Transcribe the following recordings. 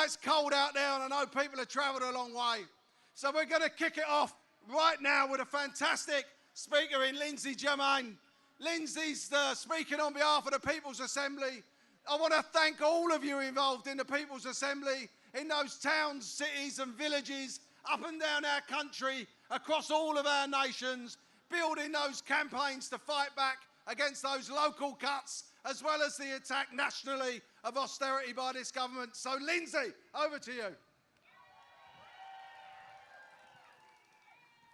it's cold out there and I know people have travelled a long way. So we're going to kick it off right now with a fantastic speaker in Lindsay Germain. Lindsay's speaking on behalf of the People's Assembly. I want to thank all of you involved in the People's Assembly, in those towns, cities and villages up and down our country, across all of our nations, building those campaigns to fight back against those local cuts, as well as the attack nationally of austerity by this government. So Lindsay, over to you.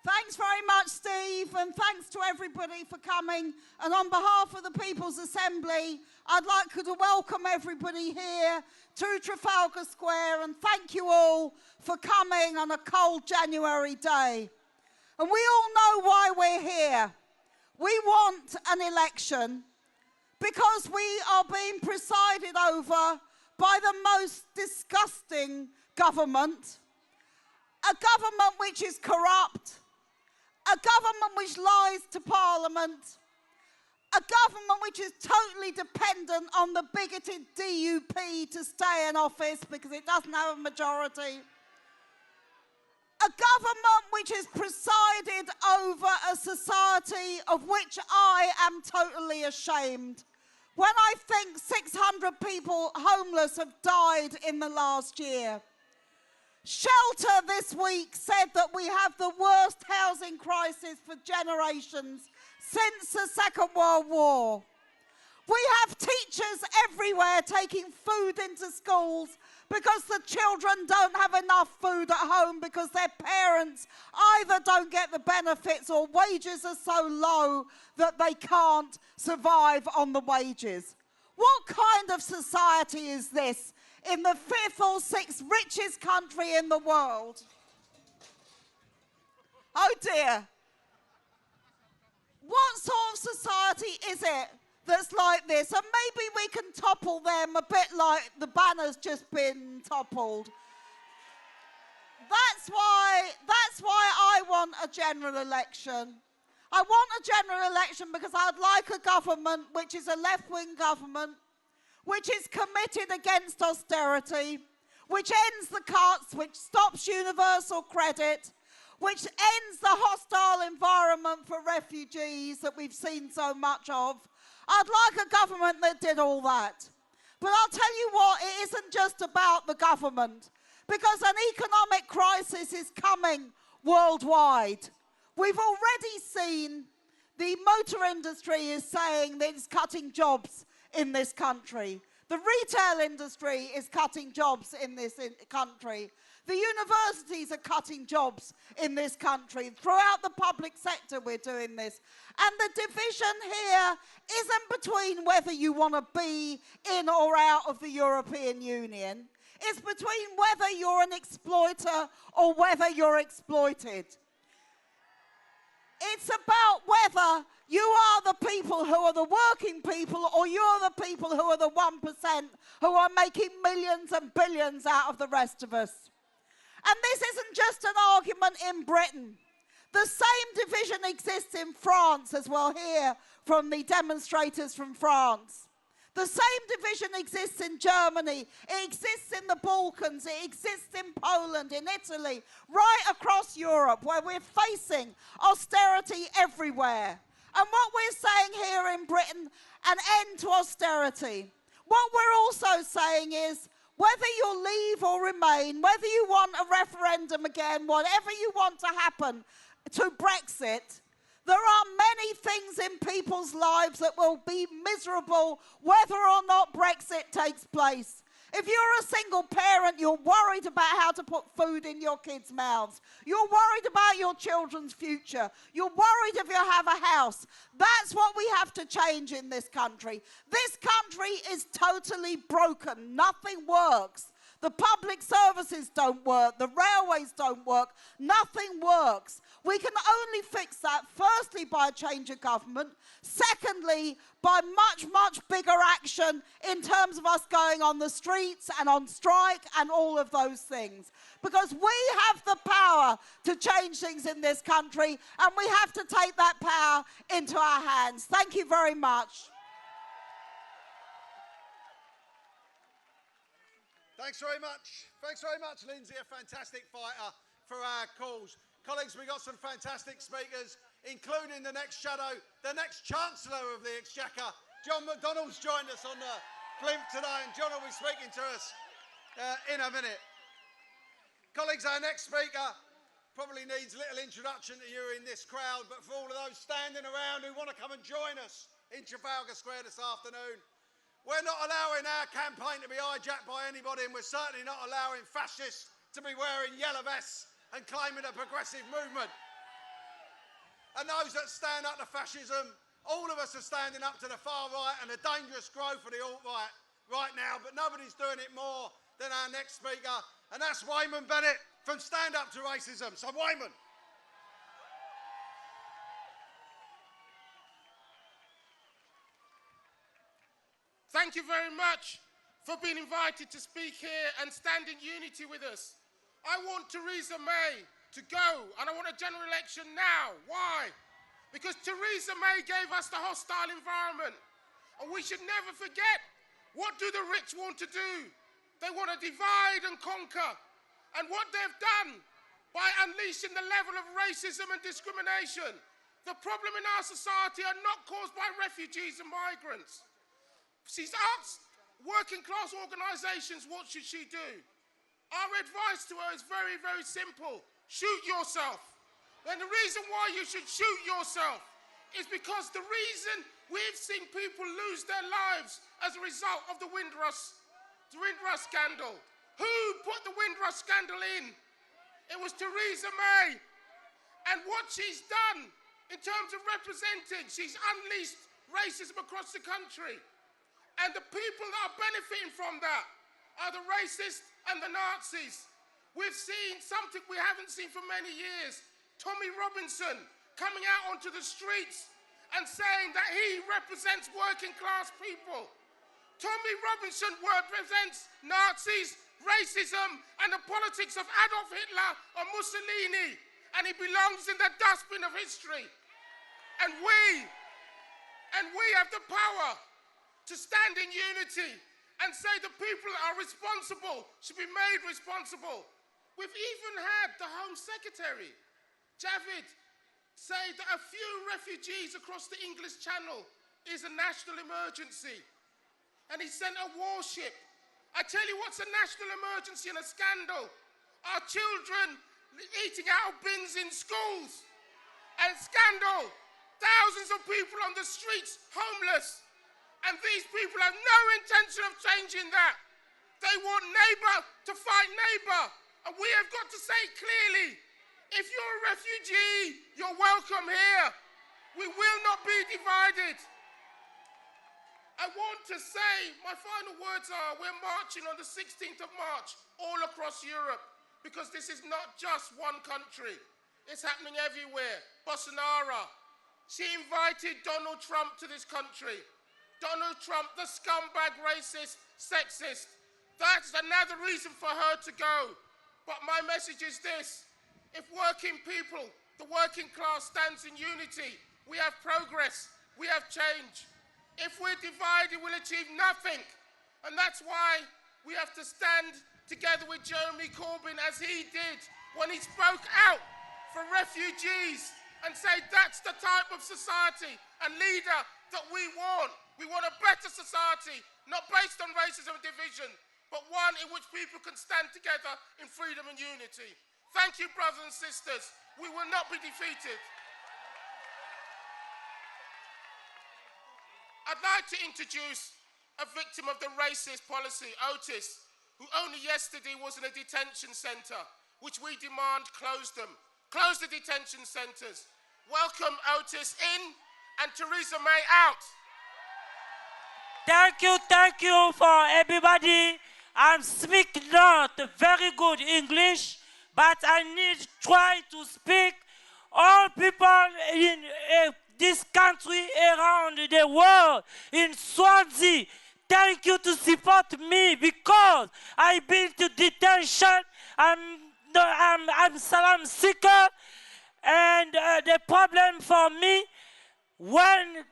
Thanks very much, Steve, and thanks to everybody for coming. And on behalf of the People's Assembly, I'd like to welcome everybody here to Trafalgar Square and thank you all for coming on a cold January day. And we all know why we're here. We want an election because we are being presided over by the most disgusting government, a government which is corrupt, a government which lies to Parliament, a government which is totally dependent on the bigoted DUP to stay in office because it doesn't have a majority, a government which has presided over a society of which I am totally ashamed. When I think 600 people homeless have died in the last year. Shelter this week said that we have the worst housing crisis for generations since the Second World War. We have teachers everywhere taking food into schools because the children don't have enough food at home because their parents either don't get the benefits or wages are so low that they can't survive on the wages. What kind of society is this in the 5th or 6th richest country in the world? Oh dear. What sort of society is it that's like this? And maybe we can topple them a bit like the banner's just been toppled. That's why I want a general election. I want a general election because I'd like a government which is a left-wing government, which is committed against austerity, which ends the cuts, which stops universal credit, which ends the hostile environment for refugees that we've seen so much of. I'd like a government that did all that. But I'll tell you what, it isn't just about the government, because an economic crisis is coming worldwide. We've already seen the motor industry is saying that it's cutting jobs in this country. The retail industry is cutting jobs in this country. The universities are cutting jobs in this country. Throughout the public sector, we're doing this. And the division here isn't between whether you want to be in or out of the European Union. It's between whether you're an exploiter or whether you're exploited. It's about whether you are the people who are the working people or you're the people who are the 1% who are making millions and billions out of the rest of us. And this isn't just an argument in Britain. The same division exists in France as well, here from the demonstrators from France. The same division exists in Germany. It exists in the Balkans. It exists in Poland, in Italy, right across Europe, where we're facing austerity everywhere. And what we're saying here in Britain, an end to austerity. What we're also saying is, whether you leave or remain, whether you want a referendum again, whatever you want to happen to Brexit, there are many things in people's lives that will be miserable whether or not Brexit takes place. If you're a single parent, you're worried about how to put food in your kids' mouths. You're worried about your children's future. You're worried if you have a house. That's what we have to change in this country. This country is totally broken. Nothing works. The public services don't work. The railways don't work. Nothing works. We can only fix that, firstly, by a change of government. Secondly, by much, much bigger action in terms of us going on the streets and on strike and all of those things. Because we have the power to change things in this country, and we have to take that power into our hands. Thank you very much. Thanks very much. Thanks very much, Lindsay, a fantastic fighter for our cause. Colleagues, we've got some fantastic speakers, including the next shadow, the next Chancellor of the Exchequer. John McDonnell's joined us on the plinth today, and John will be speaking to us in a minute. Colleagues, our next speaker probably needs little introduction to you in this crowd, but for all of those standing around who want to come and join us in Trafalgar Square this afternoon, we're not allowing our campaign to be hijacked by anybody, and we're certainly not allowing fascists to be wearing yellow vests and claiming a progressive movement. And those that stand up to fascism, all of us are standing up to the far right and the dangerous growth of the alt-right right now, but nobody's doing it more than our next speaker, and that's Wayman Bennett from Stand Up to Racism. So Wayman. Thank you very much for being invited to speak here and stand in unity with us. I want Theresa May to go, and I want a general election now. Why? Because Theresa May gave us the hostile environment, and we should never forget, what do the rich want to do? They want to divide and conquer, and what they've done by unleashing the level of racism and discrimination. The problem in our society are not caused by refugees and migrants. She's asked working class organisations, what should she do? Our advice to her is very, very simple. Shoot yourself. And the reason why you should shoot yourself is because the reason we've seen people lose their lives as a result of the Windrush scandal. Who put the Windrush scandal in? It was Theresa May. And what she's done in terms of representing, she's unleashed racism across the country. And the people that are benefiting from that are the racists and the Nazis. We've seen something we haven't seen for many years. Tommy Robinson coming out onto the streets and saying that he represents working class people. Tommy Robinson represents Nazis, racism, and the politics of Adolf Hitler or Mussolini. And he belongs in the dustbin of history. And we have the power to stand in unity and say the people that are responsible should be made responsible. We've even had the Home Secretary, Javid, say that a few refugees across the English Channel is a national emergency. And he sent a warship. I tell you what's a national emergency and a scandal. Our children eating out of bins in schools. And scandal, thousands of people on the streets homeless. And these people have no intention of changing that. They want neighbour to fight neighbour. And we have got to say clearly, if you're a refugee, you're welcome here. We will not be divided. I want to say, my final words are, we're marching on the 16th of March all across Europe, because this is not just one country. It's happening everywhere. Bolsonaro, she invited Donald Trump to this country. Donald Trump, the scumbag, racist, sexist. That's another reason for her to go. But my message is this. If working people, the working class stands in unity, we have progress, we have change. If we're divided, we'll achieve nothing. And that's why we have to stand together with Jeremy Corbyn as he did when he spoke out for refugees and say that's the type of society and leader that we want. We want a better society, not based on racism and division, but one in which people can stand together in freedom and unity. Thank you, brothers and sisters. We will not be defeated. I'd like to introduce a victim of the racist policy, Otis, who only yesterday was in a detention centre, which we demand close them. Close the detention centres. Welcome Otis in and Theresa May out. Thank you for everybody. I speak not very good English, but I need to try to speak all people in this country around the world, in Swansea. Thank you to support me because I've been to detention. I'm asylum seeker, and the problem for me when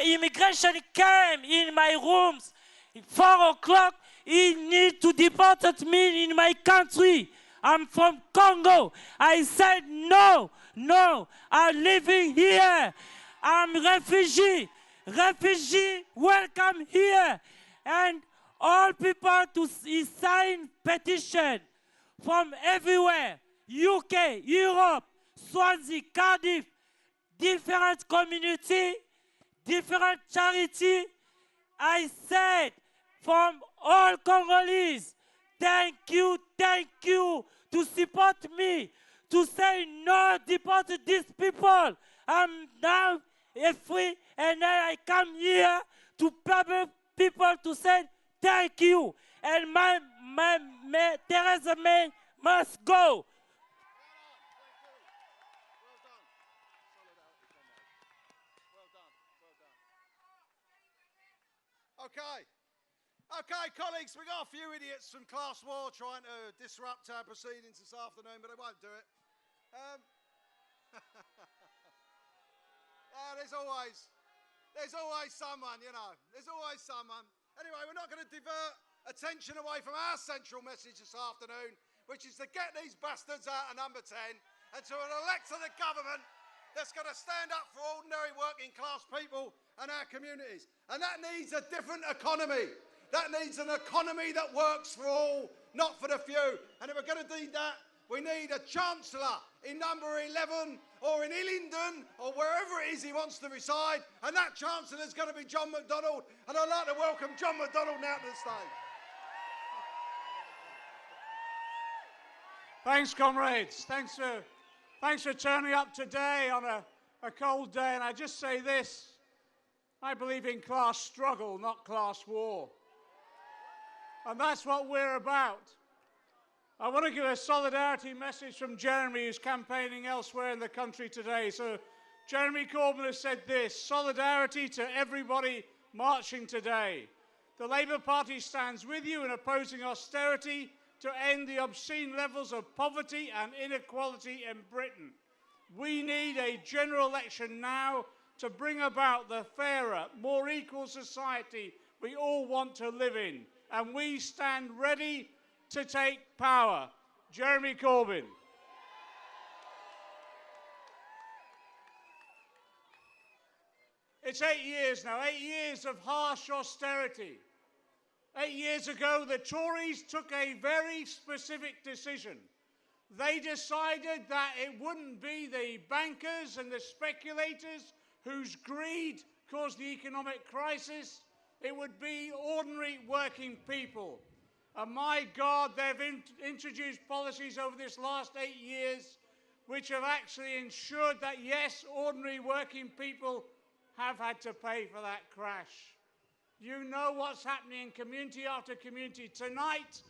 immigration came in my rooms, 4 o'clock, He need to deport me in my country. I'm from Congo. I said no, no. I'm living here. I'm refugee. Refugee, welcome here. And all people to sign petition from everywhere. UK, Europe, Swansea, Cardiff, different community, different charity. I said from all Congolese, thank you to support me, to say no, deport these people. I'm now free and I come here to people to say thank you. And my Theresa May must go. Okay, colleagues, we got a few idiots from class war trying to disrupt our proceedings this afternoon, but they won't do it. There's always someone, you know. There's always someone. Anyway, we're not going to divert attention away from our central message this afternoon, which is to get these bastards out of number 10 and to elect a government that's going to stand up for ordinary working class people and our communities. And that needs a different economy. That needs an economy that works for all, not for the few. And if we're going to do that, we need a chancellor in number 11 or in Illingdon or wherever it is he wants to reside. And that chancellor is going to be John McDonnell. And I'd like to welcome John McDonnell now to the stage. Thanks, comrades. Thanks for turning up today on a cold day. And I just say this, I believe in class struggle, not class war. And that's what we're about. I want to give a solidarity message from Jeremy, who's campaigning elsewhere in the country today. So Jeremy Corbyn has said this: solidarity to everybody marching today. The Labour Party stands with you in opposing austerity to end the obscene levels of poverty and inequality in Britain. We need a general election now to bring about the fairer, more equal society we all want to live in. And we stand ready to take power. Jeremy Corbyn. It's 8 years now, 8 years of harsh austerity. 8 years ago, the Tories took a very specific decision. They decided that it wouldn't be the bankers and the speculators whose greed caused the economic crisis. It would be ordinary working people. And my God, they've introduced policies over this last 8 years which have actually ensured that, yes, ordinary working people have had to pay for that crash. You know what's happening in community after community. Tonight,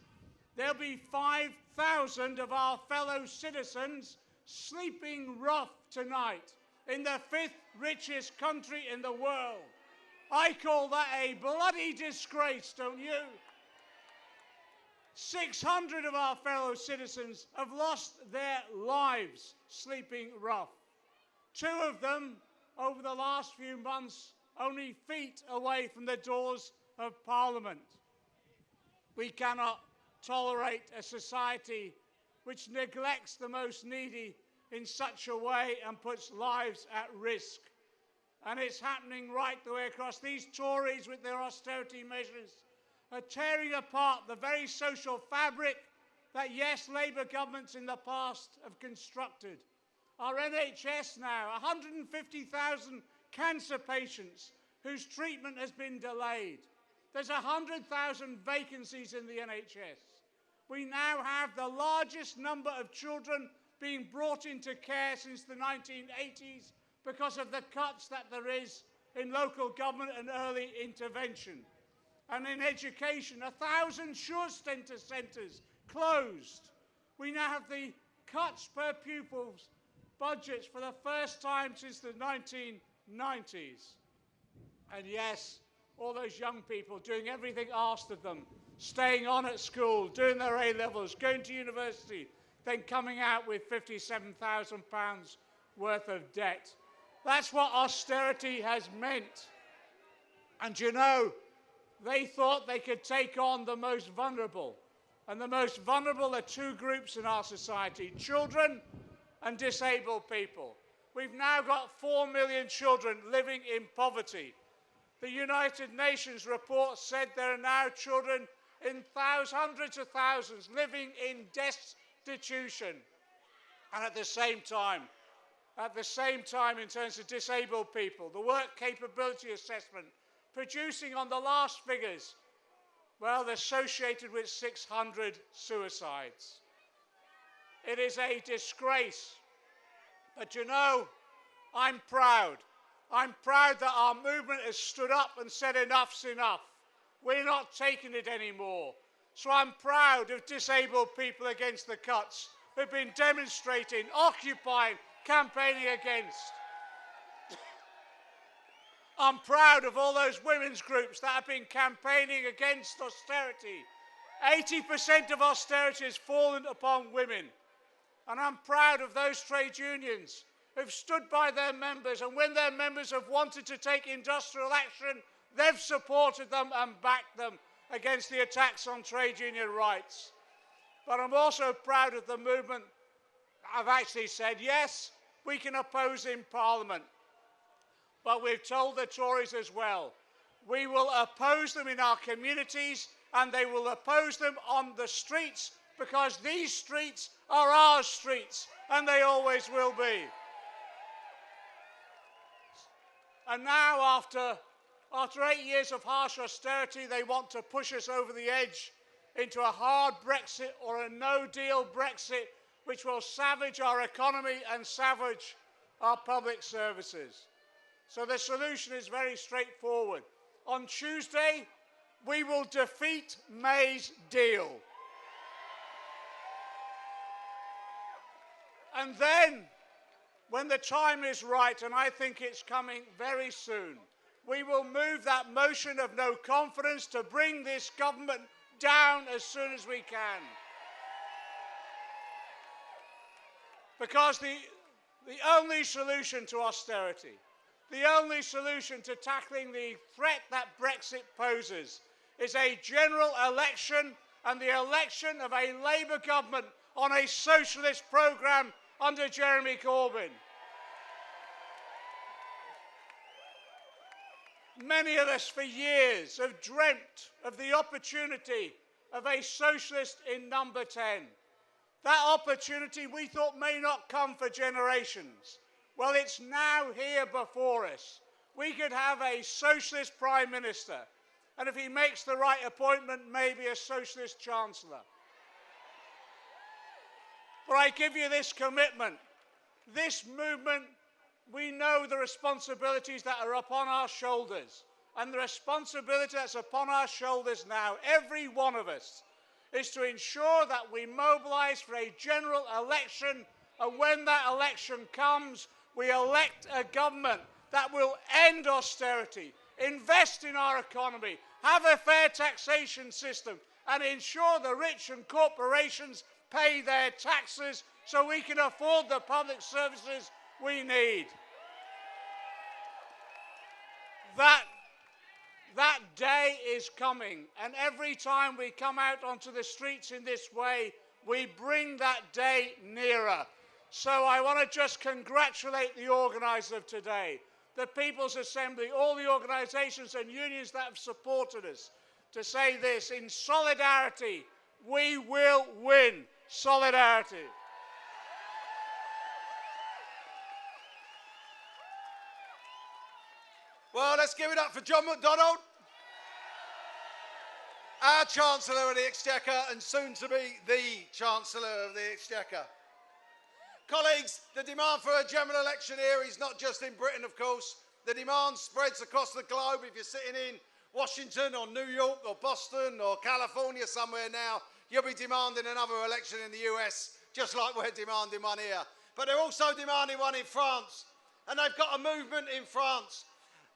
there'll be 5,000 of our fellow citizens sleeping rough tonight in the 5th richest country in the world. I call that a bloody disgrace, don't you? 600 of our fellow citizens have lost their lives sleeping rough. 2 of them, over the last few months, only feet away from the doors of Parliament. We cannot tolerate a society which neglects the most needy in such a way and puts lives at risk. And it's happening right the way across. These Tories, with their austerity measures, are tearing apart the very social fabric that, yes, Labour governments in the past have constructed. Our NHS now, 150,000 cancer patients whose treatment has been delayed. There's 100,000 vacancies in the NHS. We now have the largest number of children being brought into care since the 1980s because of the cuts that there is in local government and early intervention. And in education, 1,000 Sure centres closed. We now have the cuts per pupils budgets for the first time since the 1990s. And yes, all those young people doing everything asked of them, staying on at school, doing their A-levels, going to university, then coming out with £57,000 worth of debt. That's what austerity has meant. And you know, they thought they could take on the most vulnerable. And the most vulnerable are two groups in our society, children and disabled people. We've now got 4 million children living in poverty. The United Nations report said there are now children in hundreds of thousands living in destitution. And at the same time, in terms of disabled people, the work capability assessment producing on the last figures, well, they're associated with 600 suicides. It is a disgrace. But you know, I'm proud. I'm proud that our movement has stood up and said enough's enough. We're not taking it anymore. So I'm proud of disabled people against the cuts who've been demonstrating, occupying, campaigning against. I'm proud of all those women's groups that have been campaigning against austerity. 80% of austerity has fallen upon women. And I'm proud of those trade unions who've stood by their members, and when their members have wanted to take industrial action, they've supported them and backed them against the attacks on trade union rights. But I'm also proud of the movement. I've actually said, yes, we can oppose in Parliament. But we've told the Tories as well, we will oppose them in our communities and they will oppose them on the streets, because these streets are our streets and they always will be. And now, after 8 years of harsh austerity, they want to push us over the edge into a hard Brexit or a no-deal Brexit, which will savage our economy and savage our public services. So the solution is very straightforward. On Tuesday, we will defeat May's deal. And then, when the time is right, and I think it's coming very soon, we will move that motion of no confidence to bring this government down as soon as we can. Because the only solution to austerity, the only solution to tackling the threat that Brexit poses, is a general election, and the election of a Labour government on a socialist programme under Jeremy Corbyn. Many of us for years have dreamt of the opportunity of a socialist in number 10. That opportunity we thought may not come for generations. Well, it's now here before us. We could have a socialist prime minister, and if he makes the right appointment, maybe a socialist chancellor. But I give you this commitment. This movement, we know the responsibilities that are upon our shoulders. And the responsibility that's upon our shoulders now, every one of us, is to ensure that we mobilise for a general election, and when that election comes, we elect a government that will end austerity, invest in our economy, have a fair taxation system, and ensure the rich and corporations pay their taxes so we can afford the public services we need. That day is coming, and every time we come out onto the streets in this way, we bring that day nearer. So I want to just congratulate the organisers of today, the People's Assembly, all the organisations and unions that have supported us, to say this: in solidarity, we will win. Solidarity. Well, let's give it up for John McDonnell, our Chancellor of the Exchequer and soon to be the Chancellor of the Exchequer. Colleagues, the demand for a general election here is not just in Britain, of course. The demand spreads across the globe. If you're sitting in Washington or New York or Boston or California somewhere now, you'll be demanding another election in the US, just like we're demanding one here. But they're also demanding one in France. And they've got a movement in France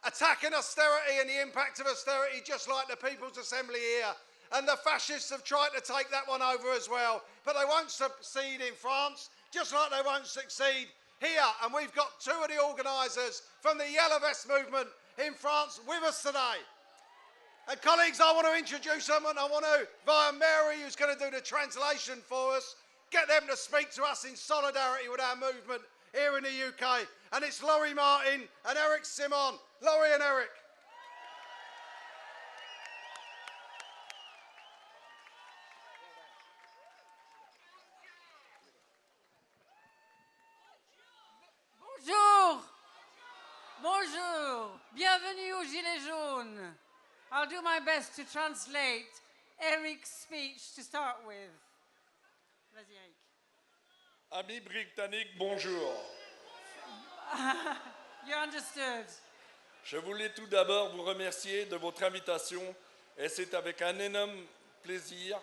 attacking austerity and the impact of austerity, just like the People's Assembly here. And the fascists have tried to take that one over as well. But they won't succeed in France, just like they won't succeed here. And we've got two of the organisers from the Yellow Vest movement in France with us today. And colleagues, I want to introduce them, and I want to, via Mary, who's going to do the translation for us, get them to speak to us in solidarity with our movement here in the UK. And it's Laurie Martin and Eric Simon. Laurie and Eric. Bonjour. Bonjour. Bienvenue aux Gilets jaunes. I'll do my best to translate Eric's speech to start with. Vas-y, Eric. Amis britanniques, bonjour. You understood. Je voulais tout d'abord vous remercier de votre invitation et c'est avec un énorme plaisir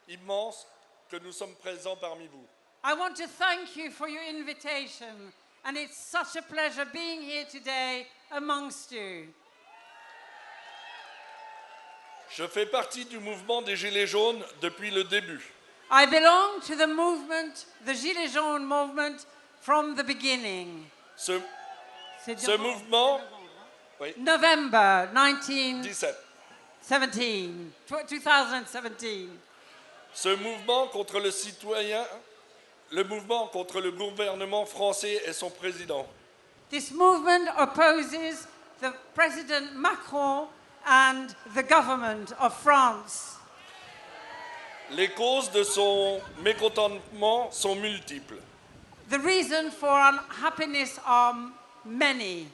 immense que nous sommes présents parmi vous. I want to thank you for your invitation, and it's such a pleasure being here today amongst you. Je fais partie du mouvement des Gilets jaunes depuis le début. I belong to the movement, the Gilets jaunes movement, from the beginning. Ce mouvement, oui, November 1917. 17. 2017. Ce mouvement contre le citoyen, le mouvement contre le gouvernement français et son président. This movement opposes the President Macron and the government of France. Les causes de son mécontentement sont multiples. The reason for unhappiness are many.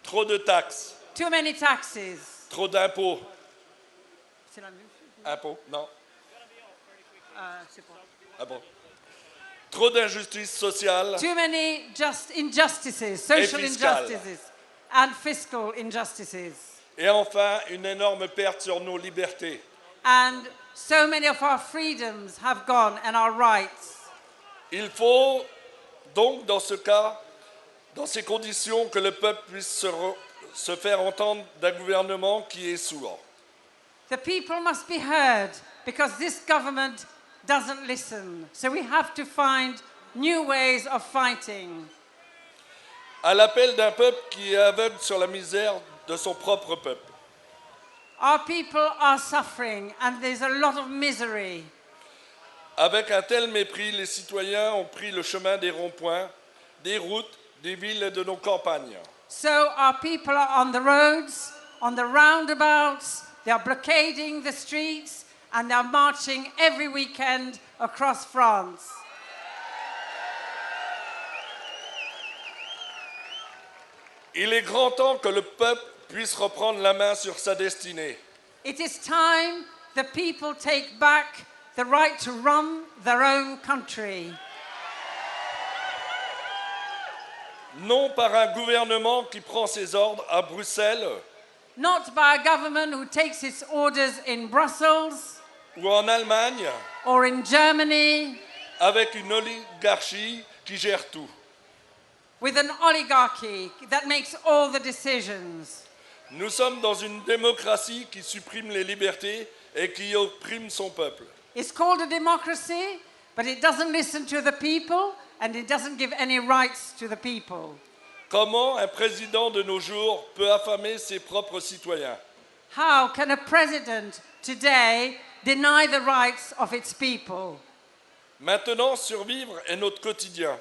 Trop de taxes, Too many taxes. trop d'impôts. C'est la même chose. Impôts, non. C'est pas. Ah bon. Trop d'injustices sociales Too many injustices, social fiscales. injustices, and fiscal injustices. et enfin une énorme perte sur nos libertés. And so many of our freedoms have gone and our rights. Il faut donc dans ce cas, dans ces conditions, que le peuple puisse se faire entendre d'un gouvernement qui est sourd. The people must be heard because this government doesn't listen. So we have to find new ways of fighting. À l'appel d'un peuple qui est aveugle sur la misère de son propre peuple. Our people are suffering and there's a lot of misery. Avec un tel mépris, les citoyens ont pris le chemin des ronds-points, des routes, des villes et de nos campagnes. So our people are on the roads, on the roundabouts, they are blockading the streets and they are marching every weekend across France. Il est grand temps que le peuple puisse reprendre la main sur sa destinée. It is time the people take back the right to run their own country. Non par un gouvernement qui prend ses ordres à Bruxelles Not by a government who takes its orders in Brussels ou en Allemagne or in Germany avec une oligarchie qui gère tout. with an oligarchy that makes all the decisions. Nous sommes dans une démocratie qui supprime les libertés et qui opprime son peuple. It's called a democracy, but it doesn't listen to the people and it doesn't give any rights to the people. Comment un président de nos jours peut affamer ses propres citoyens? How can a president today deny the rights of its people? Maintenant, survivre est notre quotidien.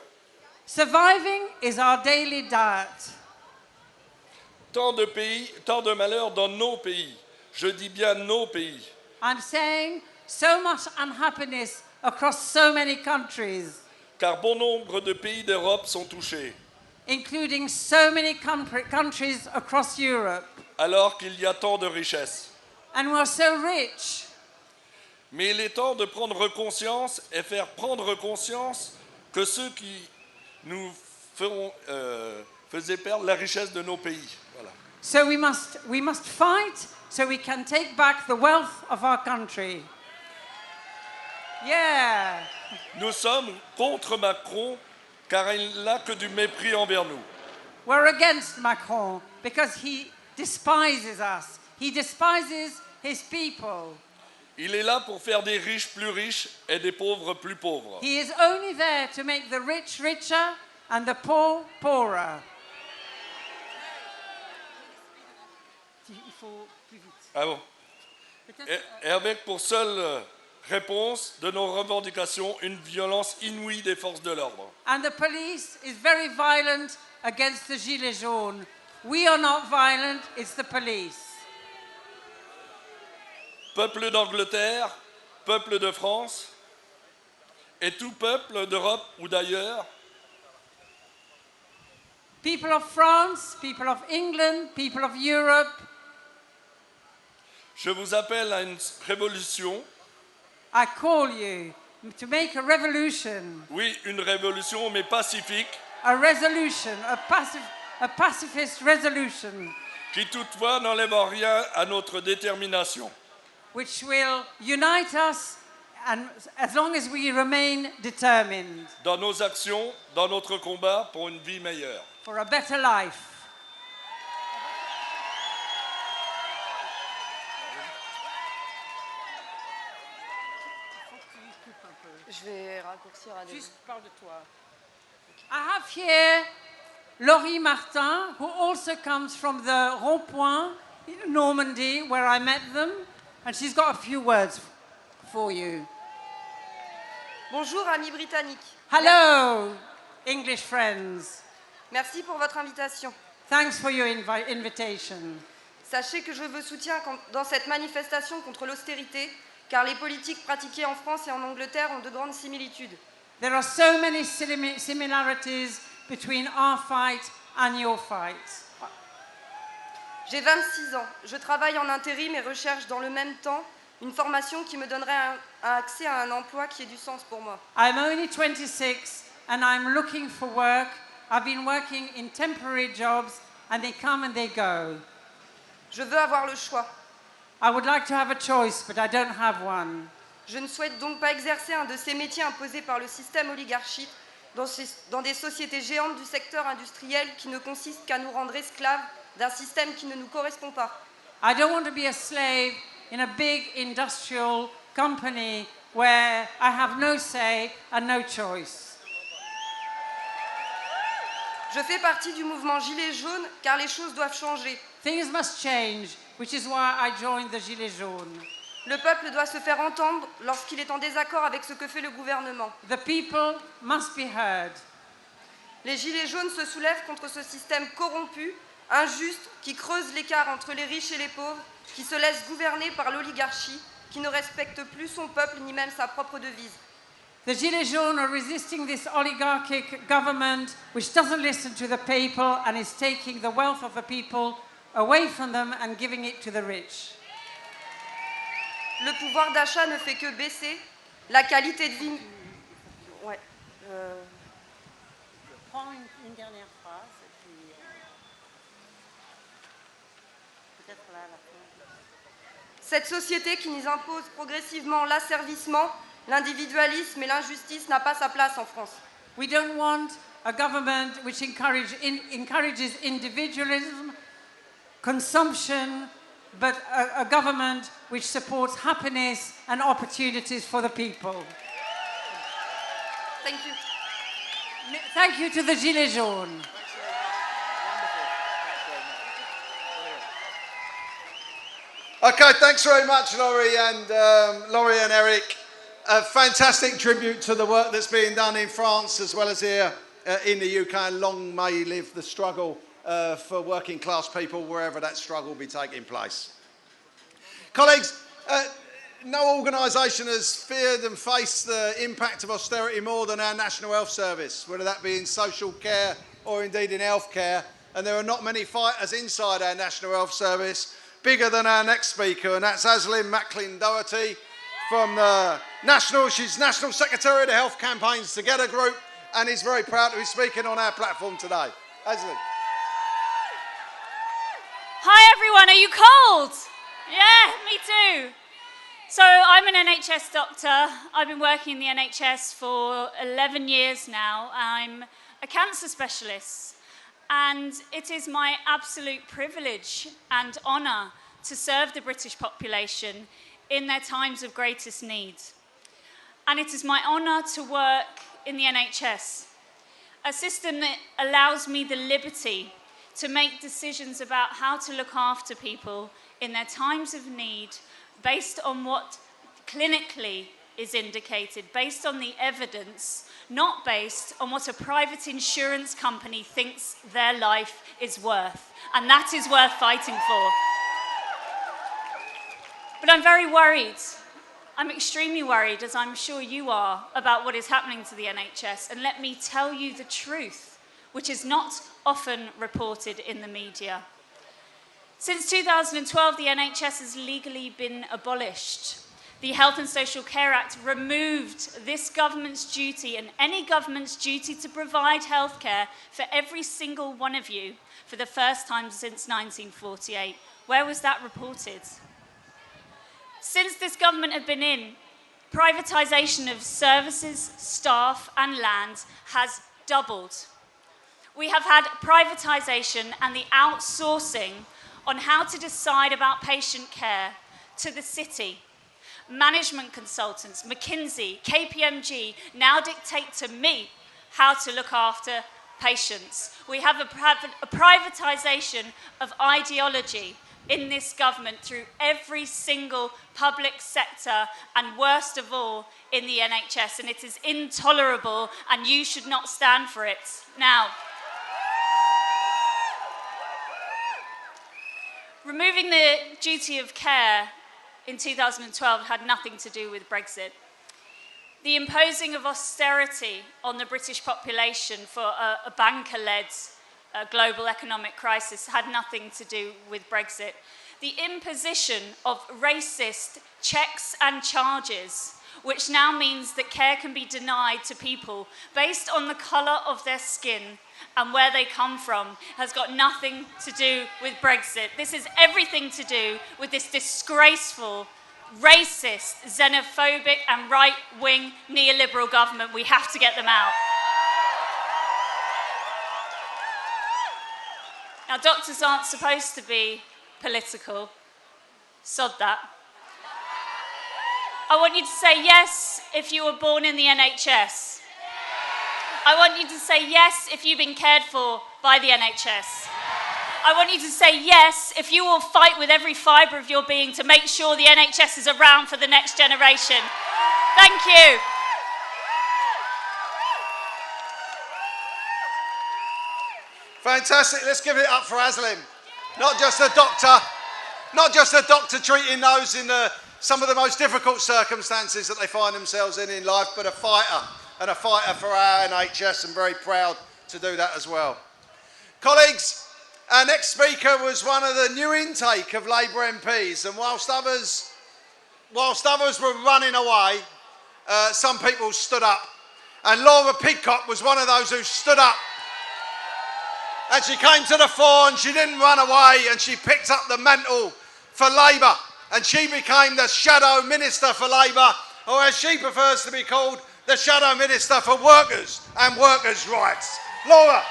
Surviving is our daily diet. Tant de pays, tant de malheurs dans nos pays. Je dis bien nos pays. I'm saying so much unhappiness across so many countries, Car bon nombre de pays d'Europe sont touchés. including so many countries across Europe. Alors qu'il y a tant de richesses. And we're so rich. Mais il est temps de prendre conscience et faire prendre conscience que ceux qui nous faisaient perdre la richesse de nos pays. Voilà. So we must fight so we can take back the wealth of our country. Yeah. Nous sommes contre Macron car il n'a que du mépris envers nous. We're against Macron because he despises us. He despises his people. Il est là pour faire des riches plus riches et des pauvres plus pauvres. He is only there to make the rich richer and the poor poorer. Ah bon? et avec pour seule réponse de nos revendications une violence inouïe des forces de l'ordre. And the police is very violent against the Gilets jaunes. We are not violent, it's the police. Peuple d'Angleterre, peuple de France, et tout peuple d'Europe ou d'ailleurs, People of France, people of England, people of Europe, je vous appelle à une révolution. I call you to make a revolution, Oui, une révolution, mais pacifique, a resolution, a pacifist resolution, qui toutefois n'enlève rien à notre détermination. which will unite us and as long as we remain determined Dans nos actions, dans notre combat pour une vie meilleure. for a better life. Je vais raccourcir à des... Juste parle de toi. I have here Laurie Martin, who also comes from the Rond-Point in Normandy, where I met them, and she's got a few words for you. Bonjour, amis britanniques. Hello, English friends. Merci pour votre invitation. Thanks for your invitation. Sachez que je vous soutiens dans cette manifestation contre l'austérité, car les politiques pratiquées en France et en Angleterre ont de grandes similitudes. There are so many similarities between our fight and your fight. J'ai 26 ans. Je travaille en intérim et recherche dans le même temps une formation qui me donnerait un accès à un emploi qui ait du sens pour moi. I'm only 26 and I'm looking for work. I've been working in temporary jobs and they come and they go. Je veux avoir le choix. I would like to have a choice, but I don't have one. Je ne souhaite donc pas exercer un de ces métiers imposés par le système oligarchique dans des sociétés géantes du secteur industriel qui ne consistent qu'à nous rendre esclaves d'un système qui ne nous correspond pas. I don't want to be a slave in a big industrial company where I have no say and no choice. Je fais partie du mouvement Gilets jaunes car les choses doivent changer. Things must change, which is why I joined the Gilets jaunes. Le peuple doit se faire entendre lorsqu'il est en désaccord avec ce que fait le gouvernement. The people must be heard. Les Gilets jaunes se soulèvent contre ce système corrompu, injuste, qui creuse l'écart entre les riches et les pauvres, qui se laisse gouverner par l'oligarchie, qui ne respecte plus son peuple ni même sa propre devise. The Gilets jaunes are resisting this oligarchic government which doesn't listen to the people and is taking the wealth of the people away from them and giving it to the rich. Le pouvoir d'achat ne fait que baisser, la qualité de vie... Ouais. Prends une dernière phrase et puis peut-être là à la fin. Cette société qui nous impose progressivement l'asservissement, l'individualisme et l'injustice n'a pas sa place en France. We don't want a government which encourages individualism, consumption, but a government which supports happiness and opportunities for the people. Thank you. Thank you to the Gilets jaunes. Okay, thanks very much, Laurie and Eric. A fantastic tribute to the work that's being done in France as well as here in the UK, and long may live the struggle for working class people wherever that struggle will be taking place. Colleagues, no organisation has feared and faced the impact of austerity more than our National Health Service, whether that be in social care or indeed in health care. And there are not many fighters inside our National Health Service bigger than our next speaker, and that's Aislinn Macklin-Doherty from the she's National Secretary of the Health Campaigns Together group, and is very proud to be speaking on our platform today. Aislinn. Hi everyone, are you cold? Yeah, me too. So I'm an NHS doctor. I've been working in the NHS for 11 years now. I'm a cancer specialist, and it is my absolute privilege and honour to serve the British population in their times of greatest need. And it is my honour to work in the NHS, a system that allows me the liberty to make decisions about how to look after people in their times of need, based on what clinically is indicated, based on the evidence, not based on what a private insurance company thinks their life is worth. And that is worth fighting for. But I'm very worried. I'm extremely worried, as I'm sure you are, about what is happening to the NHS. And let me tell you the truth, which is not often reported in the media. Since 2012, the NHS has legally been abolished. The Health and Social Care Act removed this government's duty and any government's duty to provide healthcare for every single one of you for the first time since 1948. Where was that reported? Since this government had been in, privatisation of services, staff and land has doubled. We have had privatisation and the outsourcing on how to decide about patient care to the city. Management consultants, McKinsey, KPMG now dictate to me how to look after patients. We have a privatisation of ideology in this government through every single public sector and worst of all in the NHS, and it is intolerable and you should not stand for it. Now, removing the duty of care in 2012 had nothing to do with Brexit. The imposing of austerity on the British population for a banker-led global economic crisis had nothing to do with Brexit. The imposition of racist checks and charges, which now means that care can be denied to people based on the colour of their skin and where they come from, has got nothing to do with Brexit. This is everything to do with this disgraceful, racist, xenophobic and right-wing neoliberal government. We have to get them out. Now, doctors aren't supposed to be political. Sod that. I want you to say yes if you were born in the NHS. I want you to say yes if you've been cared for by the NHS. I want you to say yes if you will fight with every fibre of your being to make sure the NHS is around for the next generation. Thank you. Fantastic. Let's give it up for Aslim. Not just a doctor treating those in some of the most difficult circumstances that they find themselves in life, but a fighter, and a fighter for our NHS, and very proud to do that as well. Colleagues, our next speaker was one of the new intake of Labour MPs, and whilst others were running away, some people stood up, and Laura Pidcock was one of those who stood up. And she came to the fore and she didn't run away, and she picked up the mantle for Labour, and she became the Shadow Minister for Labour, or as she prefers to be called, the Shadow Minister for Workers and Workers' Rights. Laura.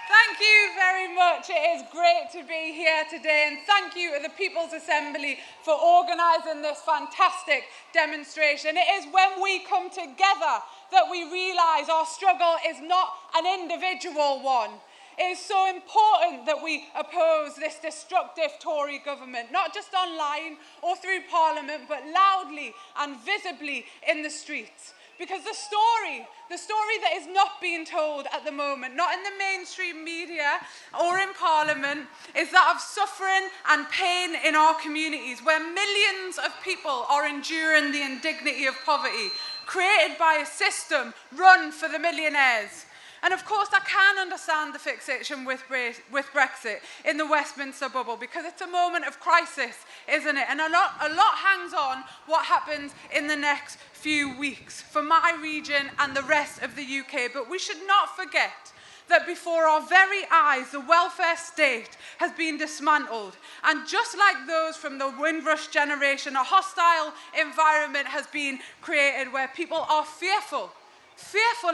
Thank you very much. It is great to be here today, and thank you to the People's Assembly for organising this fantastic demonstration. It is when we come together that we realise our struggle is not an individual one. It is so important that we oppose this destructive Tory government, not just online or through Parliament, but loudly and visibly in the streets. Because the story that is not being told at the moment, not in the mainstream media or in Parliament, is that of suffering and pain in our communities, where millions of people are enduring the indignity of poverty, created by a system run for the millionaires. And of course, I can understand the fixation with Brexit in the Westminster bubble, because it's a moment of crisis, isn't it? And a lot hangs on what happens in the next few weeks for my region and the rest of the UK. But we should not forget that before our very eyes, the welfare state has been dismantled. And just like those from the Windrush generation, a hostile environment has been created where people are fearful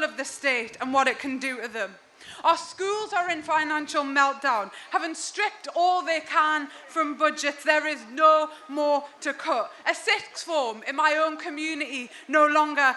of the state and what it can do to them. Our schools are in financial meltdown, having stripped all they can from budgets. There is no more to cut. A sixth form in my own community no longer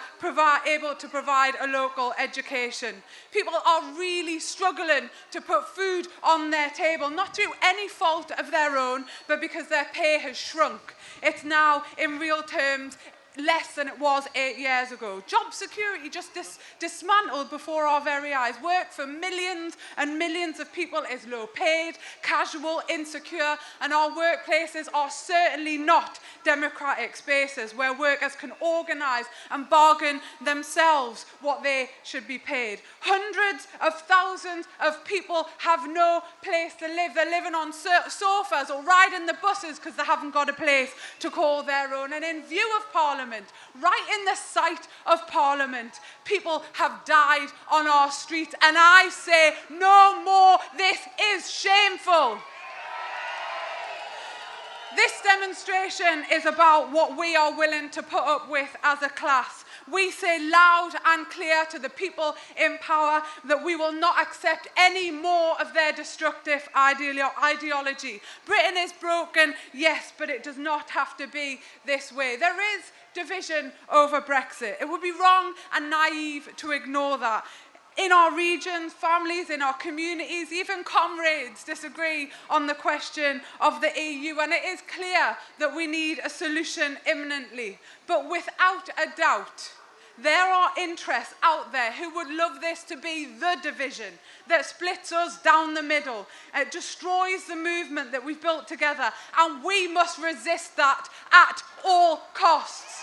able to provide a local education. People are really struggling to put food on their table, not through any fault of their own, but because their pay has shrunk. It's now, in real terms, less than it was 8 years ago. Job security just dismantled before our very eyes. Work for millions and millions of people is low paid, casual, insecure, and our workplaces are certainly not democratic spaces where workers can organise and bargain themselves what they should be paid. Hundreds of thousands of people have no place to live. They're living on sofas or riding the buses because they haven't got a place to call their own. And in view of Parliament, right in the sight of Parliament, people have died on our streets. And I say, no more. This is shameful. This demonstration is about what we are willing to put up with as a class. We say loud and clear to the people in power that we will not accept any more of their destructive ideology. Britain is broken, yes, but it does not have to be this way. There is division over Brexit. It would be wrong and naive to ignore that. In our regions, families, in our communities, even comrades disagree on the question of the EU, and it is clear that we need a solution imminently. But without a doubt, there are interests out there who would love this to be the division that splits us down the middle. It destroys the movement that we've built together, and we must resist that at all costs.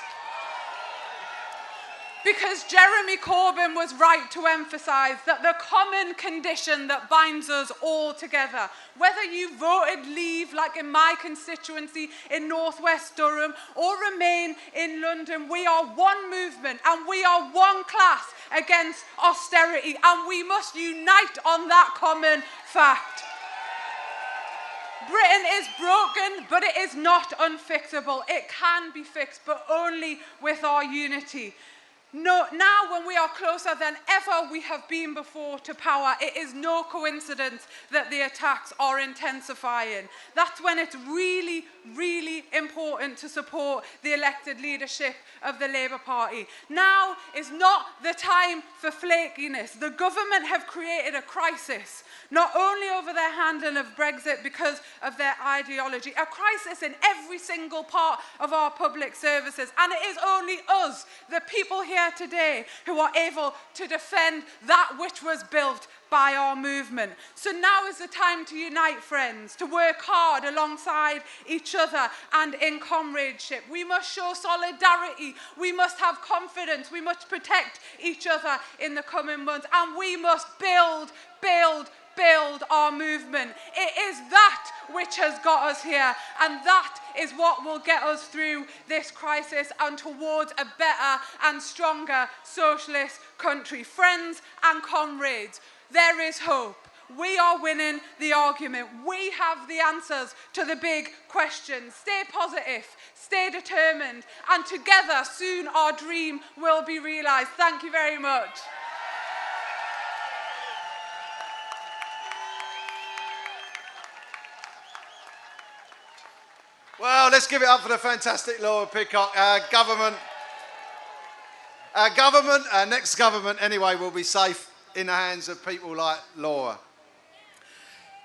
Because Jeremy Corbyn was right to emphasise that the common condition that binds us all together, whether you voted Leave, like in my constituency in North West Durham, or Remain in London, we are one movement and we are one class against austerity, and we must unite on that common fact. Britain is broken, but it is not unfixable. It can be fixed, but only with our unity. No, now, when we are closer than ever we have been before to power, it is no coincidence that the attacks are intensifying. That's when it's really, really important to support the elected leadership of the Labour Party. Now is not the time for flakiness. The government have created a crisis, not only over their handling of Brexit because of their ideology, a crisis in every single part of our public services. And it is only us, the people here today, who are able to defend that which was built by our movement. So now is the time to unite, friends, to work hard alongside each other and in comradeship. We must show solidarity, we must have confidence, we must protect each other in the coming months, and we must build our movement. It is that which has got us here, and that is what will get us through this crisis and towards a better and stronger socialist country. Friends and comrades, there is hope. We are winning the argument. We have the answers to the big questions. Stay positive, stay determined, and together soon our dream will be realised. Thank you very much. Well, let's give it up for the fantastic Laura Pidcock. Our next government anyway, will be safe in the hands of people like Laura.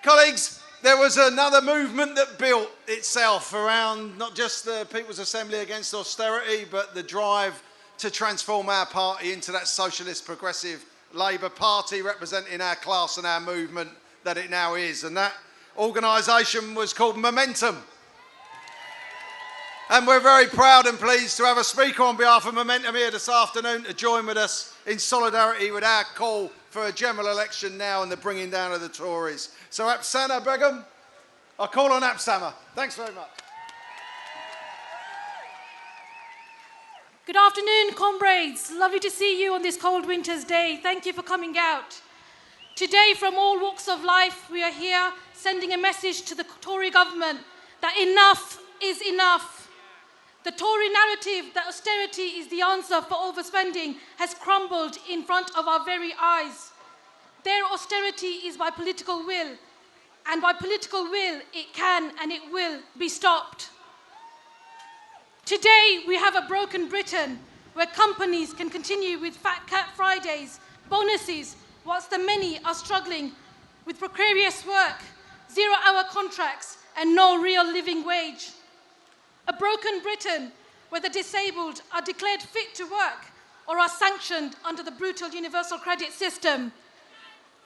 Colleagues, there was another movement that built itself around not just the People's Assembly Against Austerity, but the drive to transform our party into that socialist progressive Labour Party representing our class and our movement that it now is. And that organisation was called Momentum. And we're very proud and pleased to have a speaker on behalf of Momentum here this afternoon to join with us in solidarity with our call for a general election now and the bringing down of the Tories. So Apsana Begum, I call on Apsama. Thanks very much. Good afternoon, comrades. Lovely to see you on this cold winter's day. Thank you for coming out. Today, from all walks of life, we are here sending a message to the Tory government that enough is enough. The Tory narrative that austerity is the answer for overspending has crumbled in front of our very eyes. Their austerity is by political will, and by political will, it can and it will be stopped. Today, we have a broken Britain where companies can continue with Fat Cat Fridays, bonuses, whilst the many are struggling with precarious work, zero-hour contracts, and no real living wage. A broken Britain where the disabled are declared fit to work or are sanctioned under the brutal universal credit system.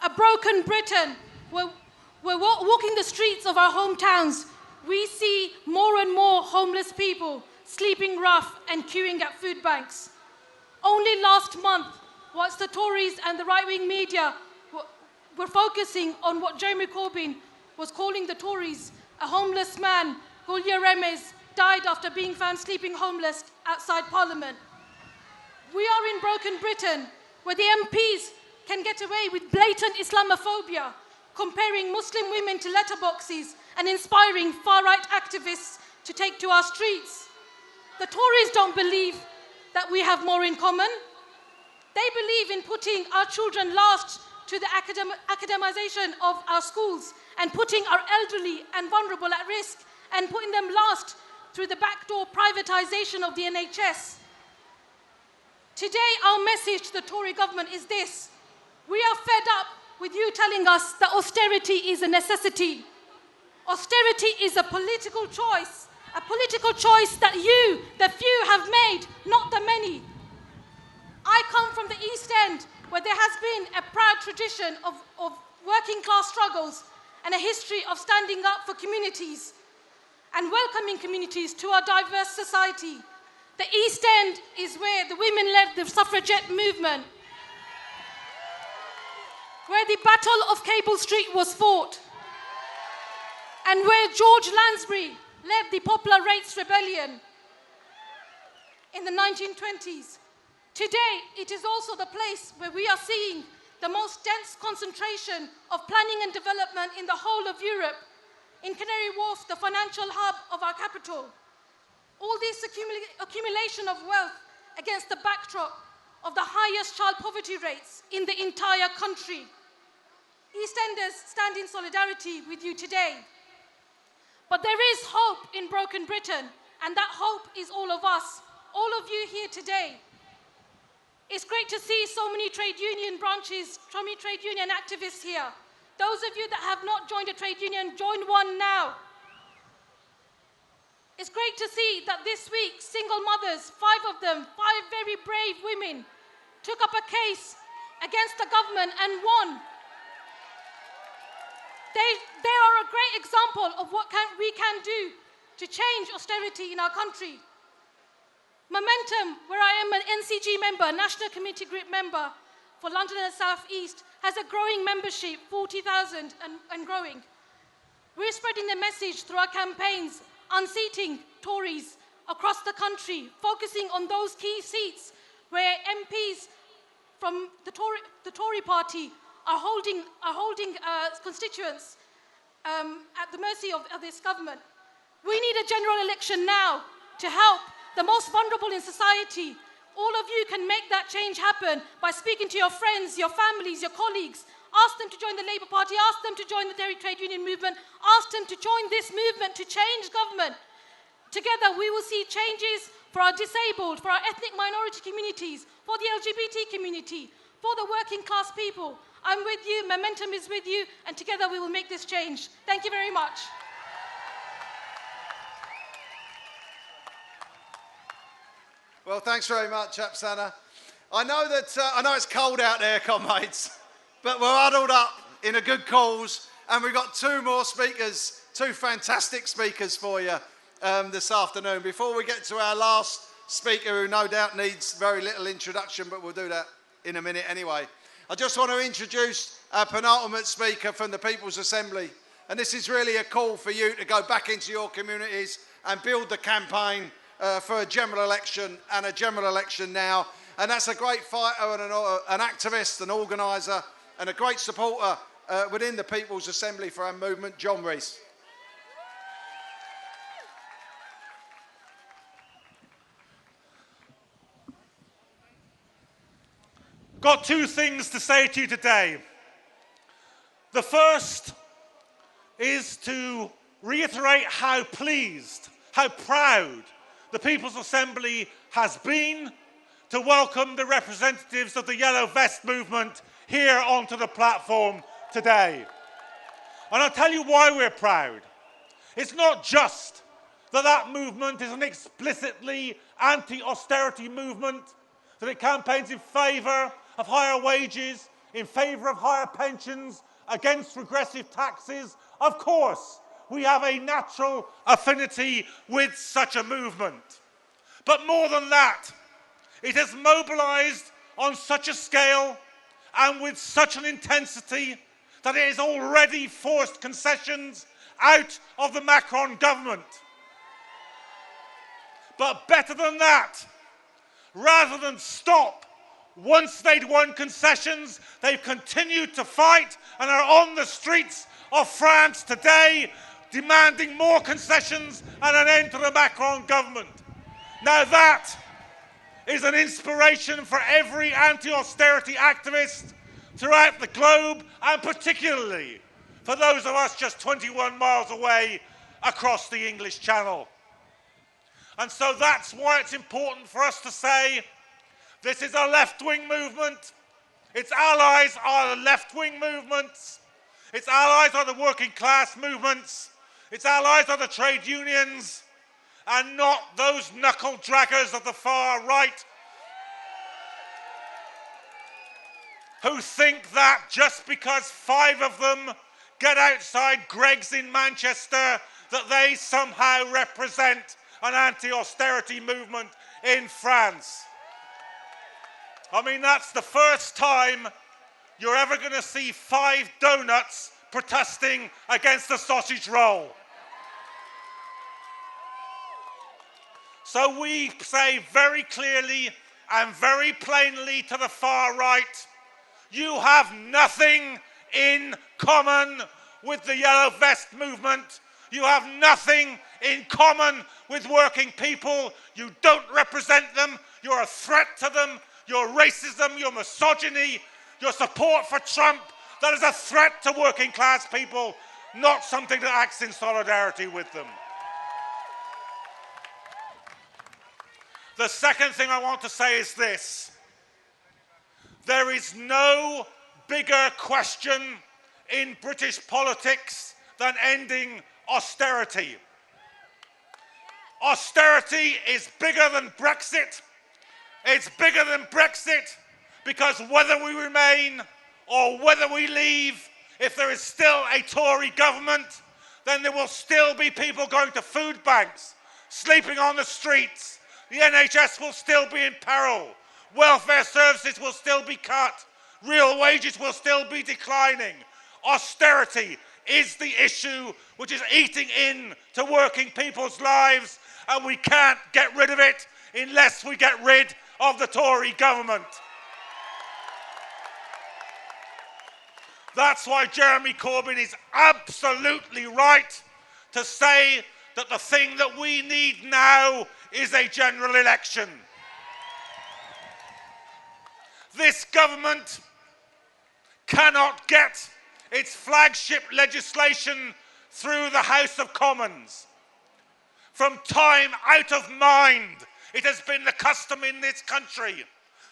A broken Britain where walking the streets of our hometowns, we see more and more homeless people sleeping rough and queuing at food banks. Only last month, whilst the Tories and the right-wing media were focusing on what Jeremy Corbyn was calling the Tories, a homeless man, Julia Remes, died after being found sleeping homeless outside Parliament. We are in broken Britain, where the MPs can get away with blatant Islamophobia, comparing Muslim women to letterboxes and inspiring far-right activists to take to our streets. The Tories don't believe that we have more in common. They believe in putting our children last to the academization of our schools and putting our elderly and vulnerable at risk and putting them last through the backdoor privatization of the NHS. Today, our message to the Tory government is this. We are fed up with you telling us that austerity is a necessity. Austerity is a political choice that you, the few, have made, not the many. I come from the East End, where there has been a proud tradition of working class struggles and a history of standing up for communities and welcoming communities to our diverse society. The East End is where the women led the suffragette movement, where the Battle of Cable Street was fought, and where George Lansbury led the Popular Rates Rebellion in the 1920s. Today, it is also the place where we are seeing the most dense concentration of planning and development in the whole of Europe, in Canary Wharf, the financial hub of our capital. All this accumulation of wealth against the backdrop of the highest child poverty rates in the entire country. EastEnders stand in solidarity with you today. But there is hope in broken Britain, and that hope is all of us, all of you here today. It's great to see so many trade union branches, so many trade union activists here. Those of you that have not joined a trade union, join one now. It's great to see that this week, single mothers, 5 of them, 5 very brave women, took up a case against the government and won. They are a great example of what we can do to change austerity in our country. Momentum, where I am an NCG member, National Committee Group member for London and South East, has a growing membership, 40,000 and growing. We're spreading the message through our campaigns, unseating Tories across the country, focusing on those key seats where MPs from the Tory party are holding constituents at the mercy of this government. We need a general election now to help the most vulnerable in society. All of you can make that change happen by speaking to your friends, your families, your colleagues. Ask them to join the Labour Party, ask them to join the dairy trade union movement, ask them to join this movement to change government. Together we will see changes for our disabled, for our ethnic minority communities, for the LGBT community, for the working class people. I'm with you, Momentum is with you, and together we will make this change. Thank you very much. Well, thanks very much, Apsana. I know it's cold out there, comrades, but we're huddled up in a good cause, and we've got 2 more speakers, 2 fantastic speakers for you this afternoon. Before we get to our last speaker, who no doubt needs very little introduction, but we'll do that in a minute anyway. I just want to introduce our penultimate speaker from the People's Assembly, and this is really a call for you to go back into your communities and build the campaign for a general election, and a general election now. And that's a great fighter and an activist, an organiser, and a great supporter within the People's Assembly for our movement, John Rees. Got 2 things to say to you today. The first is to reiterate how pleased, how proud the People's Assembly has been to welcome the representatives of the Yellow Vest movement here onto the platform today. And I'll tell you why we're proud. It's not just that that movement is an explicitly anti-austerity movement, that it campaigns in favour of higher wages, in favour of higher pensions, against regressive taxes. Of course, we have a natural affinity with such a movement. But more than that, it has mobilised on such a scale and with such an intensity that it has already forced concessions out of the Macron government. But better than that, rather than stop once they'd won concessions, they've continued to fight and are on the streets of France today demanding more concessions and an end to the Macron government. Now that is an inspiration for every anti-austerity activist throughout the globe, and particularly for those of us just 21 miles away across the English Channel. And so that's why it's important for us to say this is a left-wing movement. Its allies are the left-wing movements. Its allies are the working class movements. Its allies are the trade unions, and not those knuckle-draggers of the far right who think that just because 5 of them get outside Greggs in Manchester, that they somehow represent an anti-austerity movement in France. I mean, that's the first time you're ever going to see 5 donuts protesting against a sausage roll. So we say very clearly and very plainly to the far right, you have nothing in common with the Yellow Vest movement. You have nothing in common with working people. You don't represent them. You're a threat to them. Your racism, your misogyny, your support for Trump, that is a threat to working class people, not something that acts in solidarity with them. The second thing I want to say is this. There is no bigger question in British politics than ending austerity. Austerity is bigger than Brexit. It's bigger than Brexit because whether we remain or whether we leave, if there is still a Tory government, then there will still be people going to food banks, sleeping on the streets. The NHS will still be in peril. Welfare services will still be cut. Real wages will still be declining. Austerity is the issue which is eating into working people's lives, and we can't get rid of it unless we get rid of the Tory government. That's why Jeremy Corbyn is absolutely right to say that the thing that we need now is a general election. This government cannot get its flagship legislation through the House of Commons. From time out of mind, it has been the custom in this country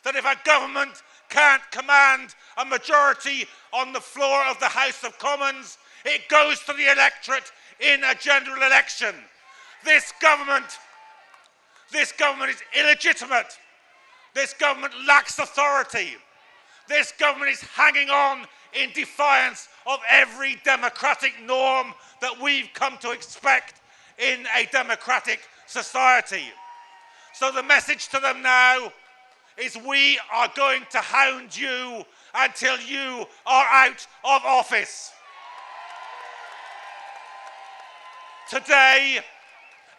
that if a government can't command a majority on the floor of the House of Commons, it goes to the electorate in a general election. This government is illegitimate. This government lacks authority. This government is hanging on in defiance of every democratic norm that we've come to expect in a democratic society. So the message to them now is we are going to hound you until you are out of office. Today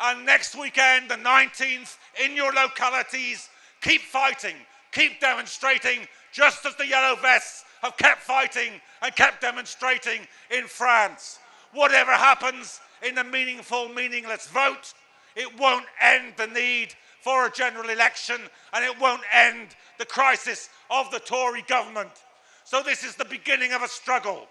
and next weekend, the 19th, in your localities, keep fighting, keep demonstrating, just as the Yellow Vests have kept fighting and kept demonstrating in France. Whatever happens in the meaningful, meaningless vote, it won't end the need for a general election, and it won't end the crisis of the Tory government. So this is the beginning of a struggle.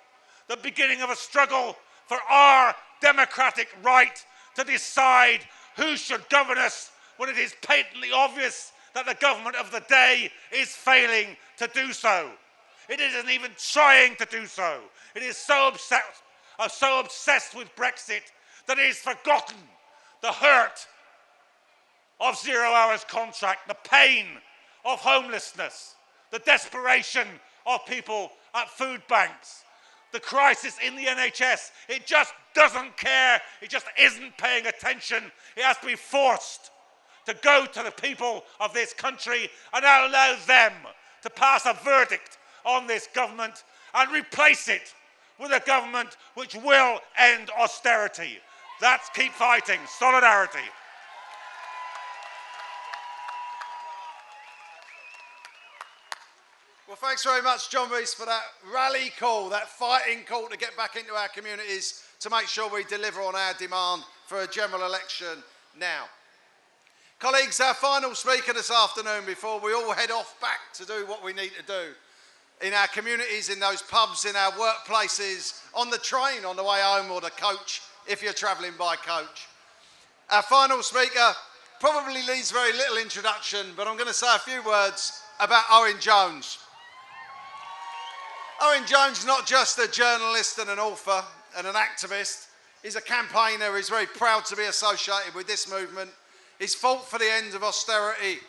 the beginning of a struggle for our democratic right to decide who should govern us when it is patently obvious that the government of the day is failing to do so. It isn't even trying to do so. It is so obsessed with Brexit that it has forgotten the hurt of 0 hours contract, the pain of homelessness, the desperation of people at food banks, the crisis in the NHS. It just doesn't care. It just isn't paying attention. It has to be forced to go to the people of this country and allow them to pass a verdict on this government and replace it with a government which will end austerity. That's keep fighting. Solidarity. Well, thanks very much, John Rees, for that rally call, that fighting call to get back into our communities to make sure we deliver on our demand for a general election now. Colleagues, our final speaker this afternoon before we all head off back to do what we need to do in our communities, in those pubs, in our workplaces, on the train on the way home or the coach if you're travelling by coach. Our final speaker probably needs very little introduction, but I'm going to say a few words about Owen Jones. Owen Jones is not just a journalist and an author and an activist. He's a campaigner. He's very proud to be associated with this movement. He's fought for the end of austerity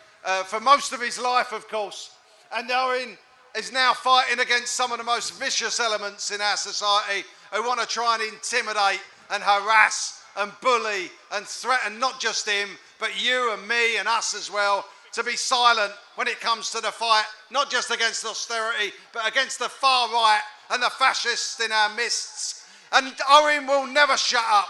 for most of his life, of course. And Owen is now fighting against some of the most vicious elements in our society who want to try and intimidate and harass and bully and threaten not just him, but you and me and us as well, to be silent when it comes to the fight, not just against austerity, but against the far right and the fascists in our midst. And Owen will never shut up.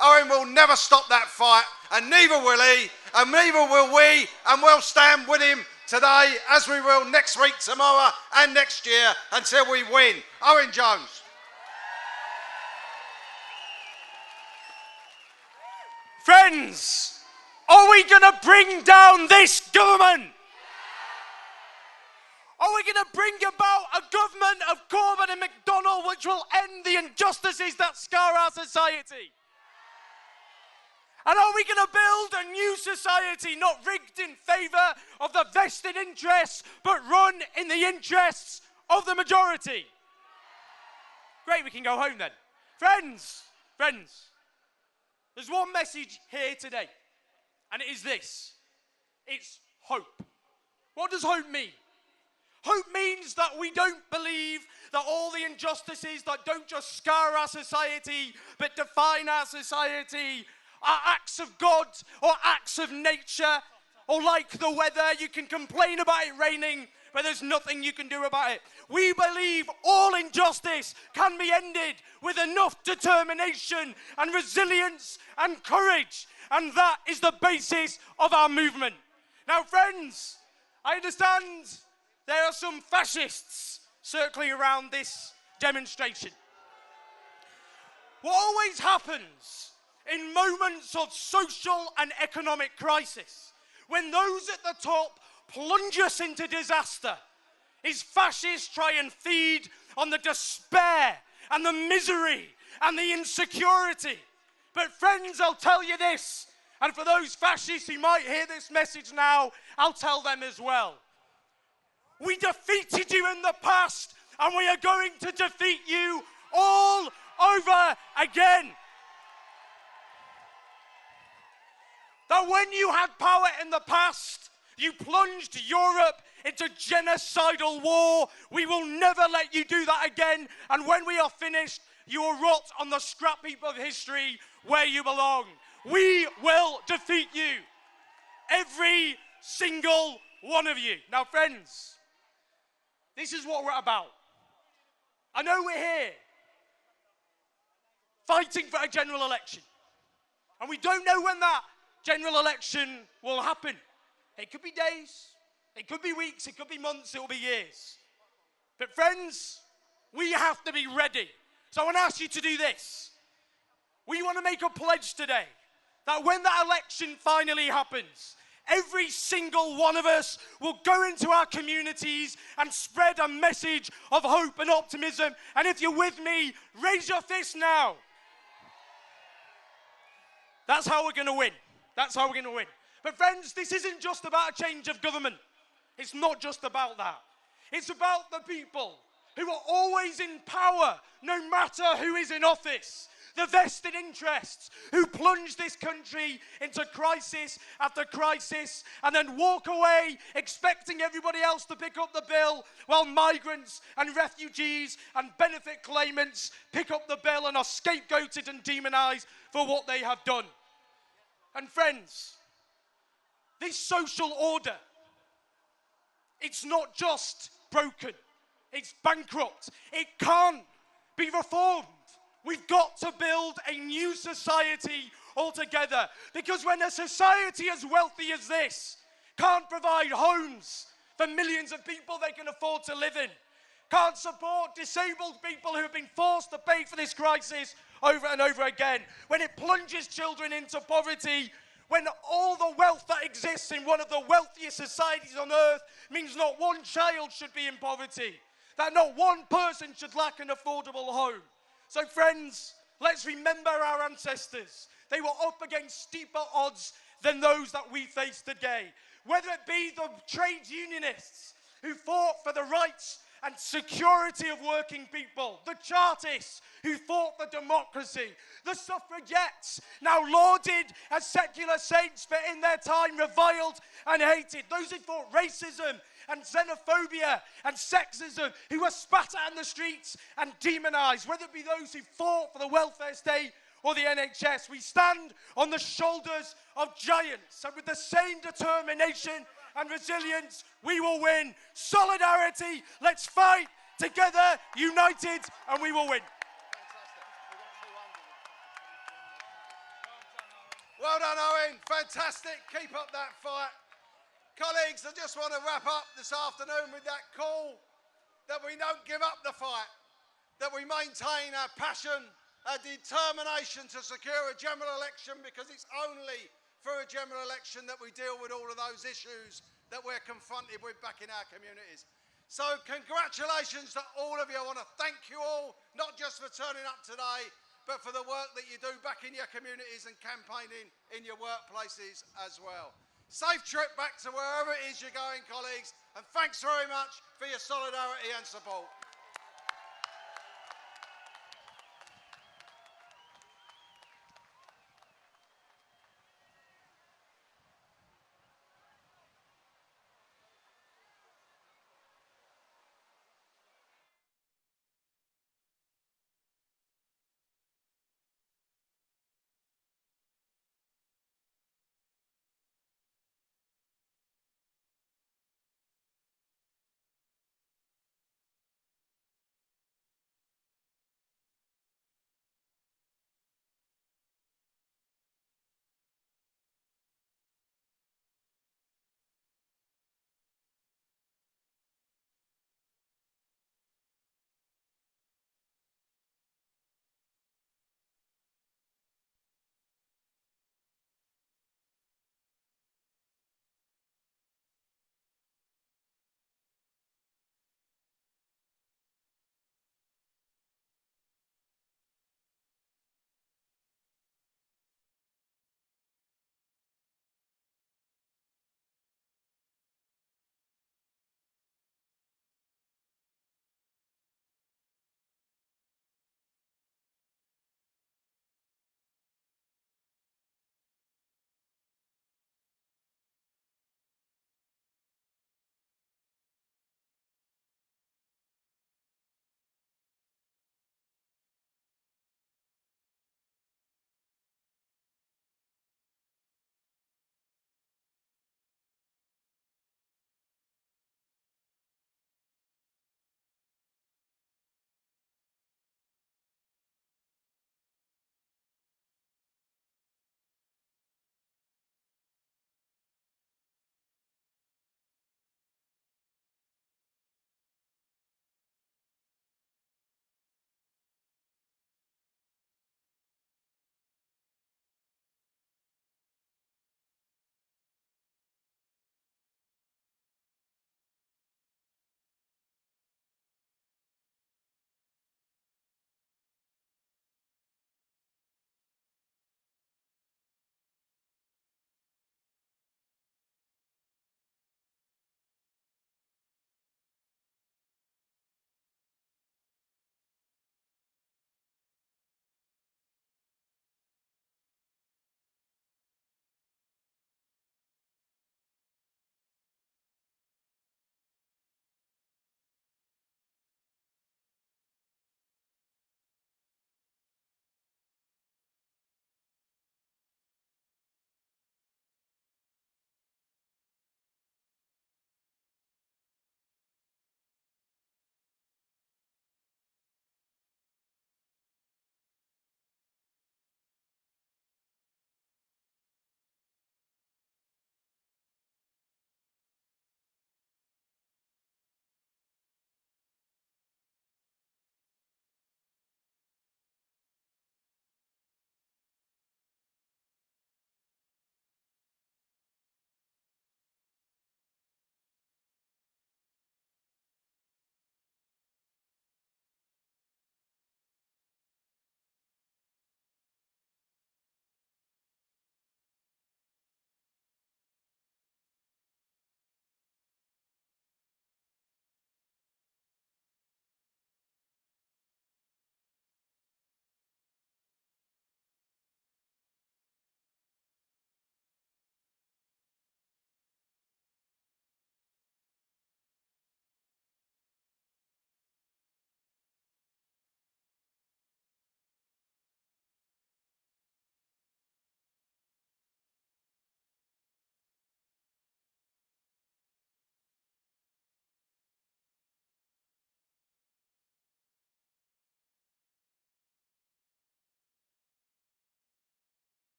Owen will never stop that fight, and neither will he, and neither will we, and we'll stand with him today, as we will next week, tomorrow, and next year, until we win. Owen Jones. Friends, are we going to bring down this government? Are we going to bring about a government of Corbyn and McDonnell which will end the injustices that scar our society? And are we going to build a new society not rigged in favour of the vested interests, but run in the interests of the majority? Great, we can go home then. Friends, there's one message here today, and it is this. It's hope. What does hope mean? Hope means that we don't believe that all the injustices that don't just scar our society, but define our society, are acts of God or acts of nature, or like the weather, you can complain about it raining, but there's nothing you can do about it. We believe all injustice can be ended with enough determination and resilience and courage, and that is the basis of our movement. Now, friends, I understand there are some fascists circling around this demonstration. What always happens in moments of social and economic crisis, when those at the top plunge us into disaster, is fascists try and feed on the despair and the misery and the insecurity. But friends, I'll tell you this, and for those fascists who might hear this message now, I'll tell them as well. We defeated you in the past, and we are going to defeat you all over again. That when you had power in the past, you plunged Europe into genocidal war. We will never let you do that again. And when we are finished, you will rot on the scrap heap of history where you belong. We will defeat you. Every single one of you. Now, friends, this is what we're about. I know we're here fighting for a general election. And we don't know when that general election will happen. It could be days, it could be weeks, it could be months, it will be years. But friends, we have to be ready. So I want to ask you to do this. We want to make a pledge today that when that election finally happens, every single one of us will go into our communities and spread a message of hope and optimism. And if you're with me, raise your fist now. That's how we're going to win. That's how we're going to win. But friends, this isn't just about a change of government. It's not just about that. It's about the people who are always in power, no matter who is in office. The vested interests who plunge this country into crisis after crisis and then walk away expecting everybody else to pick up the bill while migrants and refugees and benefit claimants pick up the bill and are scapegoated and demonized for what they have done. And friends, this social order, it's not just broken, it's bankrupt. It can't be reformed. We've got to build a new society altogether, because when a society as wealthy as this can't provide homes for millions of people they can afford to live in, can't support disabled people who have been forced to pay for this crisis over and over again, when it plunges children into poverty, when all the wealth that exists in one of the wealthiest societies on earth means not one child should be in poverty, that not one person should lack an affordable home. So friends, let's remember our ancestors. They were up against steeper odds than those that we face today. Whether it be the trade unionists who fought for the rights and security of working people, the Chartists who fought for democracy, the suffragettes, now lauded as secular saints but in their time reviled and hated, those who fought racism and xenophobia and sexism, who were spat at in the streets and demonized, whether it be those who fought for the welfare state or the NHS. We stand on the shoulders of giants, and with the same determination and resilience, we will win. Solidarity, let's fight together, united, and we will win. Well done, Owen. Fantastic. Keep up that fight. Colleagues, I just want to wrap up this afternoon with that call that we don't give up the fight, that we maintain our passion, our determination to secure a general election, because it's only through a general election that we deal with all of those issues that we're confronted with back in our communities. So congratulations to all of you. I want to thank you all, not just for turning up today, but for the work that you do back in your communities and campaigning in your workplaces as well. Safe trip back to wherever it is you're going, colleagues, and thanks very much for your solidarity and support.